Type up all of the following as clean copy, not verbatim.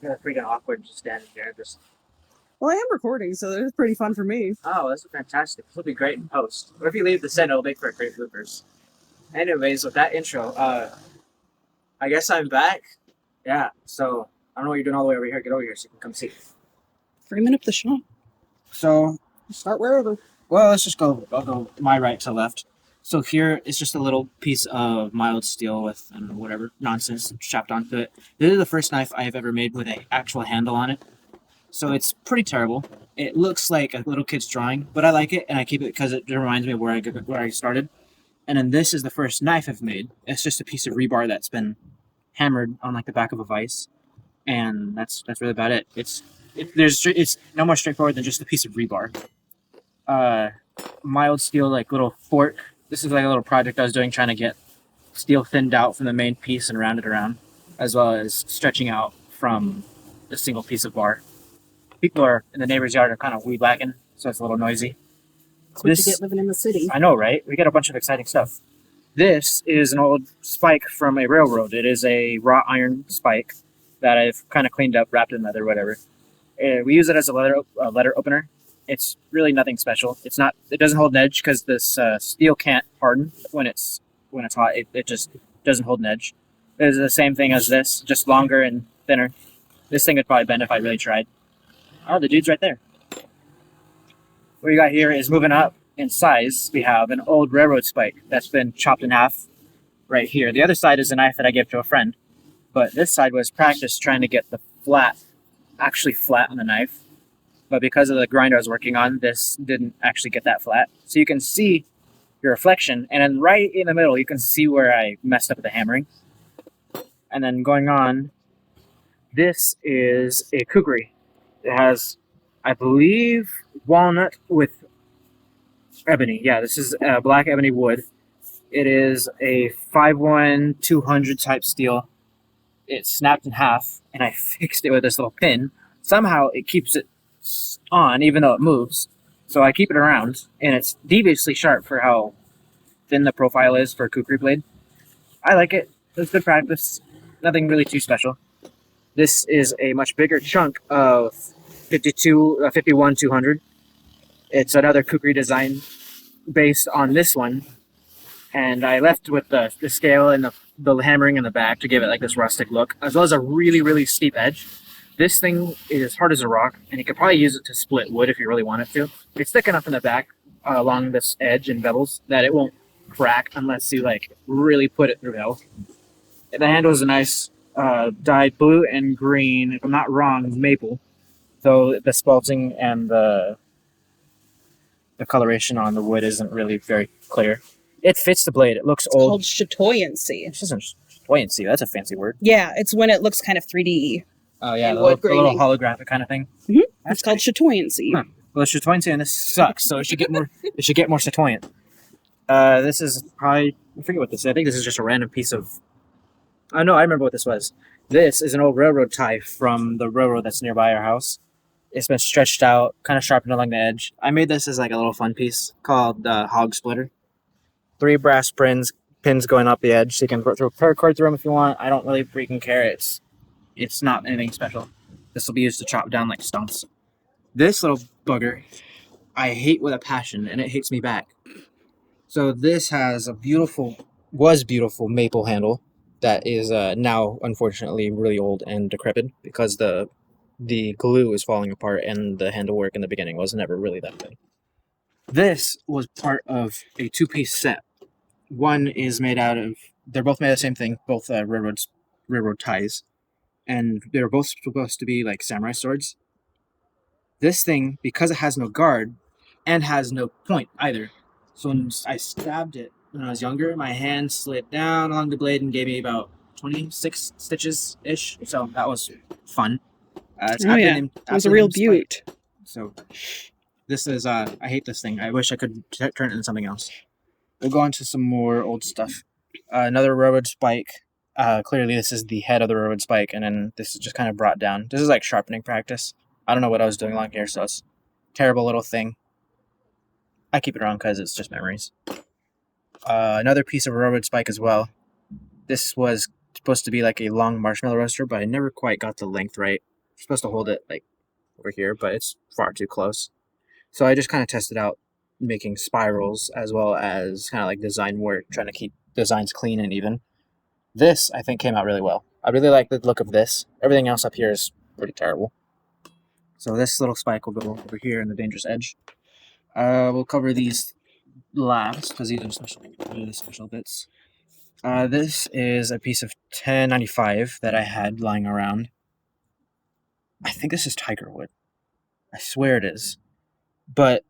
You're freaking awkward just standing there. Just Well, I am recording, so it's pretty fun for me. oh, that's fantastic. This will be great in post. Or if you leave this in, it'll make for great bloopers. Anyways, with that intro, I guess I'm back. Yeah. So I don't know what you're doing all the way over here. Get over here so you can come see. Framing up the shop. So Start wherever. well, let's just go. I'll go my right to left. So here is just a little piece of mild steel with I don't know whatever nonsense strapped onto it. This is the first knife I have ever made with an actual handle on it. So it's pretty terrible. It looks like a little kid's drawing, but I like it and I keep it because it reminds me of where I started. And then this is the first knife I've made. It's just a piece of rebar that's been hammered on like the back of a vise, and that's really about it. It's no more straightforward than just a piece of rebar. Mild steel like little fork. This is like a little project I was doing trying to get steel thinned out from the main piece and round it around, as well as stretching out from the single piece of bar. People are in the neighbor's yard are kind of weed whacking, so it's a little noisy. That's what you get living in the city. I know, right? We get a bunch of exciting stuff. This is an old spike from a railroad. It is a wrought iron spike that I've kind of cleaned up, wrapped in leather, whatever. We use it as a letter opener. It's really nothing special. It's not. It doesn't hold an edge because this steel can't harden when it's hot. It just doesn't hold an edge. It's the same thing as this, just longer and thinner. This thing would probably bend if I really tried. Oh, the dude's right there. What we got here is moving up in size. We have an old railroad spike that's been chopped in half right here. The other side is a knife that I gave to a friend, but this side was practice trying to get the actually flat on the knife. But because of the grinder I was working on, this didn't actually get that flat. So you can see your reflection, and then right in the middle, you can see where I messed up with the hammering. And then going on, this is a kukri. It has, I believe, walnut with ebony. Yeah, this is black ebony wood. It is a 51200 type steel. It snapped in half, and I fixed it with this little pin. Somehow it keeps it on, even though it moves. So I keep it around, and it's deviously sharp for how thin the profile is for a kukri blade. I like it. It's good practice. Nothing really too special. This is a much bigger chunk of 51 200. It's another kukri design based on this one, and I left with the scale and the hammering in the back to give it like this rustic look, as well as a really, really steep edge. This thing is hard as a rock, and you could probably use it to split wood if you really wanted to. It's thick enough in the back along this edge and bevels that it won't crack unless you like really put it through hell. The handle is a nice dyed blue and green, if I'm not wrong, maple. Though the spalting and the coloration on the wood isn't really very clear. It fits the blade. It looks It's old. called chatoyancy. It isn't buoyancy. That's a fancy word. Yeah, it's when it looks kind of 3D. Oh yeah, And the wood little graining. holographic kind of thing. Mm-hmm. That's It's called chatoyancy. Huh. Well, it's chatoyancy and this sucks, so it should get more. It should get more chatoyant. This is probably I forget what this is. I think this is just a random piece of. Oh no, I remember what this was. This is an old railroad tie from the railroad that's nearby our house. It's been stretched out, kind of sharpened along the edge. I made this as like a little fun piece called hog splitter. 3 brass pins going up the edge, so you can throw paracord through them if you want. I don't really freaking care. It's not anything special. This will be used to chop down like stumps. This little bugger, I hate with a passion, and it hates me back. So this has was beautiful maple handle that is now unfortunately really old and decrepit because the glue is falling apart and the handle work in the beginning was never really that good. This was part of a 2-piece set. One is made out of, they're both made of the same thing, both railroad ties, and they're both supposed to be like samurai swords. This thing, because it has no guard and has no point either, so when I stabbed it when I was younger, my hand slid down along the blade and gave me about 26 stitches-ish, so that was fun. It's It was a real beaut. So this is, I hate this thing. I wish I could turn it into something else. We'll go on to some more old stuff. Another railroad spike. Clearly this is the head of the railroad spike, and then this is just kind of brought down. This is like sharpening practice. I don't know what I was doing along here, so it's a terrible little thing. I keep it around because it's just memories. Another piece of railroad spike as well. This was supposed to be like a long marshmallow roaster, but I never quite got the length right. You're supposed to hold it like over here, but it's far too close. So I just kind of tested out making spirals as well as kind of like design work, trying to keep designs clean and even. This, I think, came out really well. I really like the look of this. Everything else up here is pretty terrible. So this little spike will go over here in the dangerous edge. We'll cover these last because these are really special bits. This is a piece of 1095 that I had lying around. I think this is tiger wood. I swear it is. But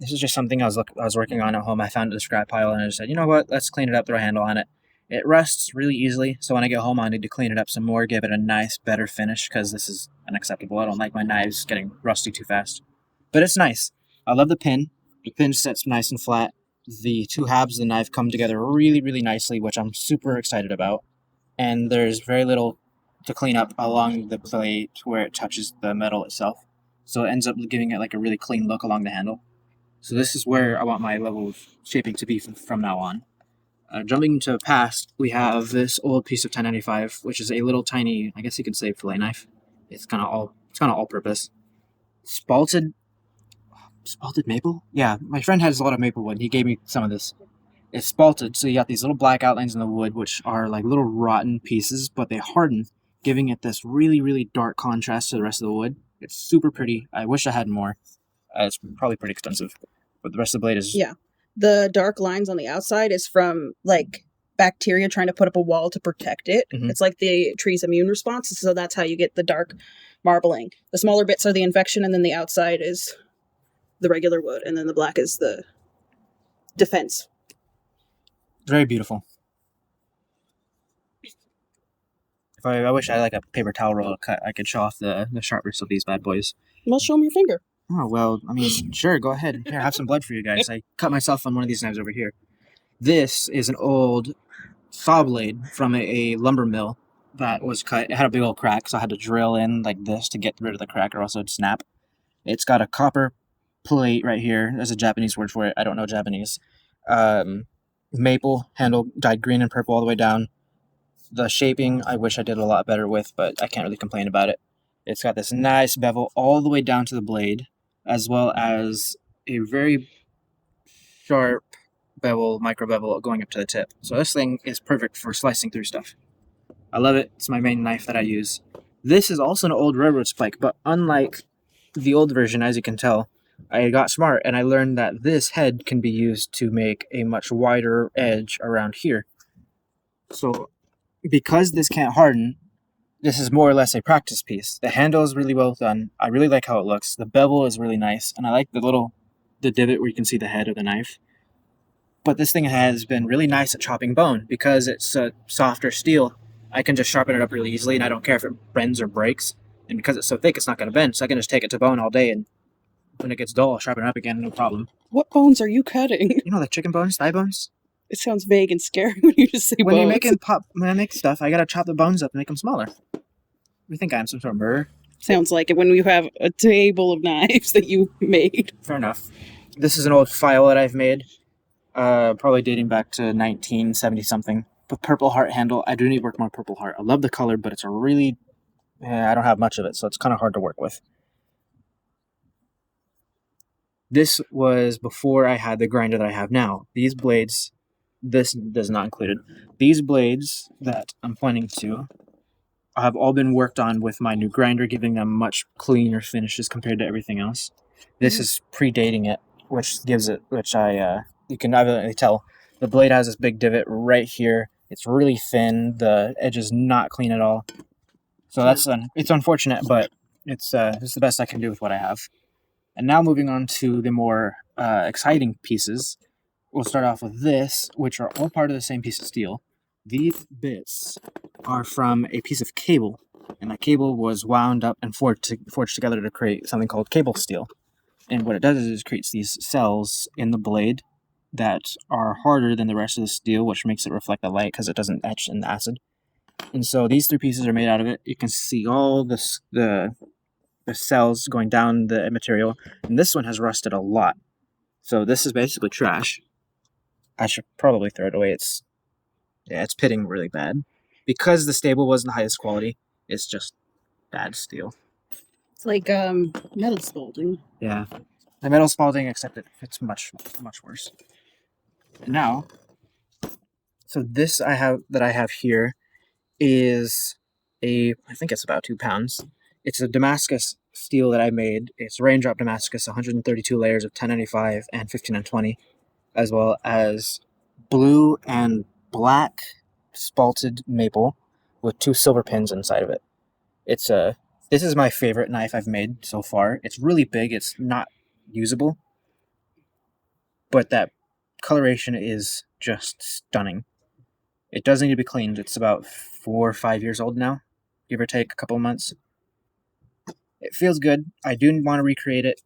this is just something I was working on at home. I found it in the scrap pile and I just said, you know what, let's clean it up, throw a handle on it. It rusts really easily, so when I get home I need to clean it up some more, give it a nice, better finish, because this is unacceptable. I don't like my knives getting rusty too fast. But it's nice. I love the pin. The pin sits nice and flat. The two halves of the knife come together really, really nicely, which I'm super excited about. And there's very little to clean up along the plate where it touches the metal itself. So it ends up giving it like a really clean look along the handle. So this is where I want my level of shaping to be from now on. Jumping to past, we have this old piece of 1095, which is a little tiny, I guess you could say, fillet knife. It's kind of all-purpose. Spalted maple? Yeah, my friend has a lot of maple wood. He gave me some of this. It's spalted, so you got these little black outlines in the wood, which are like little rotten pieces, but they harden, giving it this really, really dark contrast to the rest of the wood. It's super pretty. I wish I had more. It's probably pretty expensive, but the rest of the blade is... Yeah. The dark lines on the outside is from, like, bacteria trying to put up a wall to protect it. Mhm. It's like the tree's immune response, so that's how you get the dark marbling. The smaller bits are the infection, and then the outside is the regular wood, and then the black is the defense. Very beautiful. If I wish I had like a paper towel roll to cut, I could show off the sharpness of these bad boys. Well, show them your finger. Oh, well, I mean, sure, go ahead. Here, have some blood for you guys. I cut myself on one of these knives over here. This is an old saw blade from a lumber mill that was cut. It had a big old crack, so I had to drill in like this to get rid of the crack or else it would snap. It's got a copper plate right here. There's a Japanese word for it. I don't know Japanese. Maple handle dyed green and purple all the way down. The shaping, I wish I did a lot better with, but I can't really complain about it. It's got this nice bevel all the way down to the blade, as well as a very sharp bevel, micro bevel going up to the tip. So this thing is perfect for slicing through stuff. I love it. It's my main knife that I use. This is also an old railroad spike, but unlike the old version, as you can tell, I got smart and I learned that this head can be used to make a much wider edge around here. So because this can't harden, this is more or less a practice piece. The handle is really well done. I really like how it looks. The bevel is really nice, and I like the divot where you can see the head of the knife. But this thing has been really nice at chopping bone because it's a softer steel. I can just sharpen it up really easily, and I don't care if it bends or breaks. And because it's so thick, it's not going to bend, so I can just take it to bone all day, and when it gets dull, I'll sharpen it up again, no problem. What bones are you cutting? You know, like chicken bones, thigh bones? It sounds vague and scary when you just say When bones. when I make stuff, I gotta chop the bones up and make them smaller. You think I'm some sort of murderer? Sounds like it when you have a table of knives that you made. Fair enough. This is an old file that I've made, probably dating back to 1970-something. But Purple Heart handle, I do need to work more Purple Heart. I love the color, but it's a really... I don't have much of it, so it's kind of hard to work with. This was before I had the grinder that I have now. These blades... This does not include it. These blades that I'm pointing to have all been worked on with my new grinder, giving them much cleaner finishes compared to everything else. This is predating it, you can evidently tell. The blade has this big divot right here. It's really thin. The edge is not clean at all. So it's unfortunate, but it's the best I can do with what I have. And now moving on to the more exciting pieces. We'll start off with this, which are all part of the same piece of steel. These bits are from a piece of cable, and that cable was wound up and forged together to create something called cable steel. And what it does is it creates these cells in the blade that are harder than the rest of the steel, which makes it reflect the light because it doesn't etch in the acid. And so these three pieces are made out of it. You can see all the cells going down the material, and this one has rusted a lot. So this is basically trash. I should probably throw it away. It's pitting really bad. because the stable wasn't the highest quality, it's just bad steel. It's like metal spalding. Yeah, the metal spalding, except it's much worse. Now, so this I have here is I think it's about 2 pounds. It's a Damascus steel that I made. It's raindrop Damascus, 132 layers of 1095 and 1520, as well as blue and black spalted maple with 2 silver pins inside of it. This is my favorite knife I've made so far. It's really big. It's not usable, but that coloration is just stunning. It does need to be cleaned. It's about 4 or 5 years old now, give or take a couple of months. It feels good. I do want to recreate it,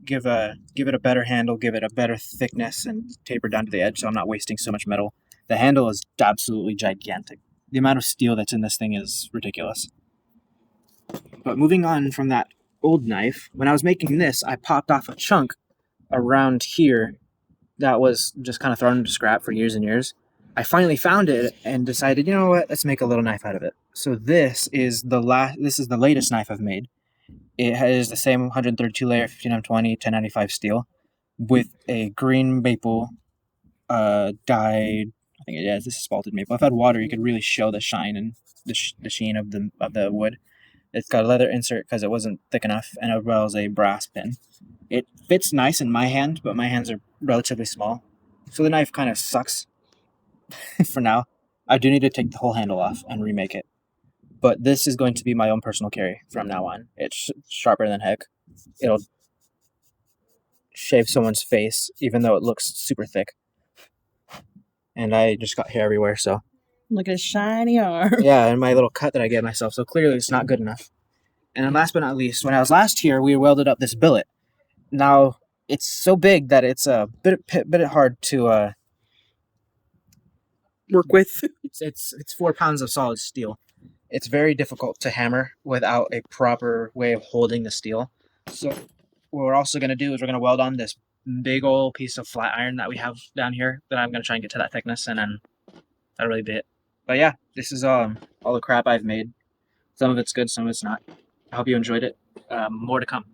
give it a better handle, give it a better thickness, and taper down to the edge so I'm not wasting so much metal. The handle is absolutely gigantic. The amount of steel that's in this thing is ridiculous. But moving on from that old knife, when I was making this, I popped off a chunk around here that was just kind of thrown into scrap for years and years. I finally found it and decided, you know what, let's make a little knife out of it. So this is the latest knife I've made. It has the same 132 layer 15M20 1095 steel with a green maple dyed. I think this is spalted maple. If I had water, you could really show the shine and the sheen of the wood. It's got a leather insert because it wasn't thick enough, and as well as a brass pin. It fits nice in my hand, but my hands are relatively small, so the knife kind of sucks for now. I do need to take the whole handle off and remake it. But this is going to be my own personal carry from now on. It's sharper than heck. It'll shave someone's face, even though it looks super thick. And I just got hair everywhere, so. Look at his shiny arm. Yeah, and my little cut that I gave myself, so clearly it's not good enough. And then last but not least, when I was last here, we welded up this billet. Now, it's so big that it's a bit hard to Work with. It's 4 pounds of solid steel. It's very difficult to hammer without a proper way of holding the steel. So what we're also going to do is we're going to weld on this big old piece of flat iron that we have down here that I'm going to try and get to that thickness, and then that'll really be it. But yeah, this is all the crap I've made. Some of it's good, some of it's not. I hope you enjoyed it. More to come.